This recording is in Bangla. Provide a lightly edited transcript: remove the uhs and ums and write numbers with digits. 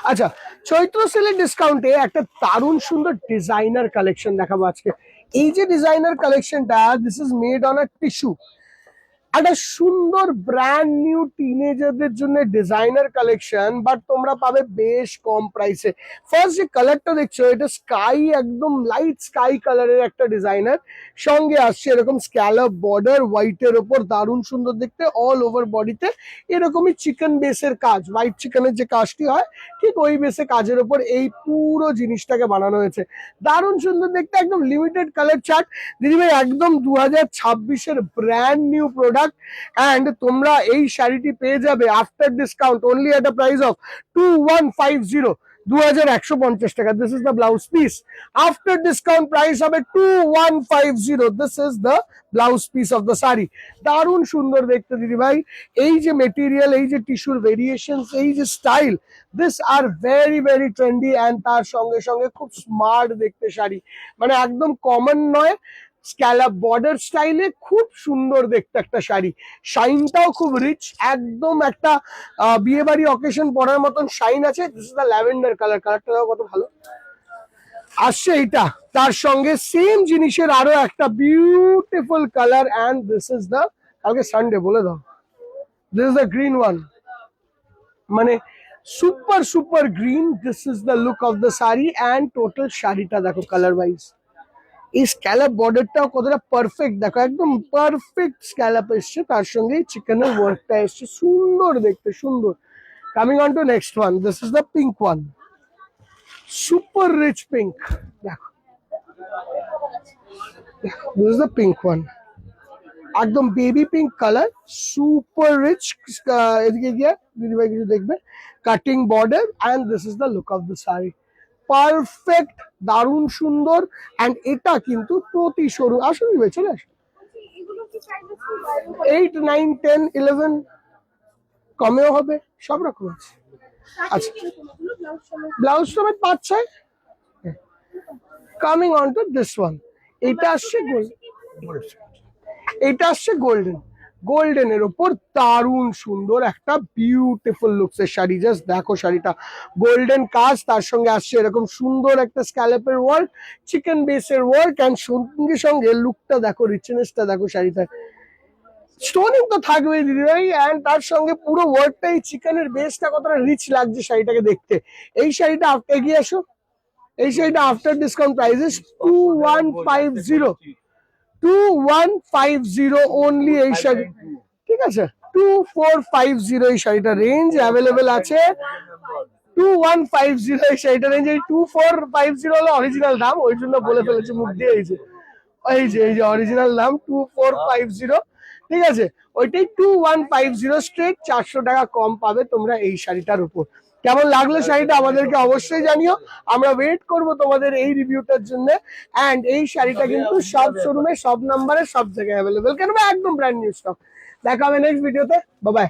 আচ্ছা, চৈত্র সেলের ডিসকাউন্টে একটা দারুণ সুন্দর ডিজাইনার কালেকশন দেখাবো আজকে। এই যে ডিজাইনার কালেকশনটা, this is made on a tissue. একটা সুন্দর ব্র্যান্ড নিউ টিনেজারদের জন্য ডিজাইনার কালেকশন, বাট তোমরা পাবে বেশ কম প্রাইসে। ফার্স্ট যে কালারটা দেখছো, এটা স্কাই, একদম লাইট স্কাই কালারের একটা ডিজাইনার। সঙ্গে আসছে এরকম স্ক্যালপ বর্ডার হোয়াইটের ওপর, দারুণ সুন্দর দেখতে। অল ওভার বডিতে এরকমই চিকেন বেসের কাজ, হোয়াইট চিকেনের যে কাজটি হয় ঠিক ওই বেসে কাজের ওপর এই পুরো জিনিসটাকে বানানো হয়েছে। দারুণ সুন্দর দেখতে, একদম লিমিটেড কালার চার্ট দিদিভাই, একদম 2026-এর ব্র্যান্ড নিউ প্রোডাক্ট। অ্যান্ড তোমরা এই শাড়িটি পেয়ে যাবে after discount only at a price of 2150, 2150 টাকা। This is the blouse piece. After discount price হবে 2150। This is the blouse piece of the sari. দারুণ সুন্দর দেখতে দিদি ভাই। এই যে মেটেরিয়াল, এই যে টিস্যুর ভেরিয়েশন, এই যে style, this are very very trendy. And তার সঙ্গে সঙ্গে খুব স্মার্ট দেখতে শাড়ি, মানে একদম কমন নয়, স্ক্যালাপ বর্ডার স্টাইলে খুব সুন্দর দেখতে একটা শাড়ি। শাইনটাও খুব রিচ, একদম একটা বিয়ে বাড়ি অকেশন পরার মতন শাইন আছে। This is the lavender colour, কালারটাও কত ভালো আসছে এইটা। তার সঙ্গে সেম জিনিসের আরো একটা beautiful colour, and this is the, কালকে সানডে বলে দাও, this is the green one, মানে super super green. This is the look of the sari. And total শাড়িটা দেখো কালার ওয়াইজ, এই স্ক্যালাপ বর্ডারটাও কতটা পারফেক্ট দেখো, একদম পারফেক্ট স্ক্যালাপ এসছে, তার সঙ্গে চিকেনের ওয়ার্কটা এসছে, সুন্দর দেখতে, সুন্দর। Coming on to next one, this is the pink one, super rich pink. দেখো, this is the pink one, একদম baby pink colour, super rich. এদিকে গিয়ে দিদিভাই কিছু দেখবে, cutting border. And this is the look of the sari, perfect, দারুণ সুন্দর। অ্যান্ড এটা কিন্তু প্রতি শোরুম, আসলে চলে আসে 8, 9, 10, 11 কমেও হবে, সব রকম আছে। আচ্ছা, ব্লাউজ সমেত 5-6। Coming on to this one, এটা আসছে গোল্ড, এটা আসছে গোল্ডেন, গোল্ডেনের ওপর দারুণ সুন্দর একটা বিউটিফুল লুকস এর শাড়ি। জাস্ট দেখো শাড়িটা, গোল্ডেন কাজ, তার সঙ্গে আসছে এরকম সুন্দর একটা স্ক্যালপের ওয়ার্ক, চিকেন বেসের ওয়ার্ক। অ্যান্ড সঙ্গে সঙ্গে লুকটা দেখো, রিচনেসটা দেখো শাড়িটা, স্টোনিং তো থাকবেই দিদিভাই। অ্যান্ড তার সঙ্গে পুরো ওয়ার্কটা, এই চিকেনের বেসটা কতটা রিচ লাগছে শাড়িটাকে দেখতে। এই শাড়িটা এগিয়ে আসো, এই শাড়িটা আফটার ডিসকাউন্ট প্রাইসেস 2150, 2150 অনলি এই শাড়ি, ঠিক আছে? 2450 এই শাড়িটা রেঞ্জ অ্যাভেলেবেল আছে। 2150 এই শাড়িটা রেঞ্জ। এই 2450 হলো অরিজিনাল দাম, ওই জন্য বলে ফেলেছি মুখ দিয়ে। এই যে অরিজিনাল দাম 2450, ঠিক আছে? ওইটাই 2150 স্ট্রেট, 400 টাকা কম পাবে তোমরা এই শাড়িটার উপর। কেমন লাগলো শাড়িটা আমাদেরকে অবশ্যই জানিও, আমরা ওয়েট করব তোমাদের এই রিভিউটার জন্য। অ্যান্ড এই শাড়িটা কিন্তু সব শোরুমে, সব নাম্বারে, সব জায়গায় অ্যাভেলেবেল, কেন একদম ব্র্যান্ড নিউ স্টক। দেখা হবে নেক্সট ভিডিওতে, বাই বাই।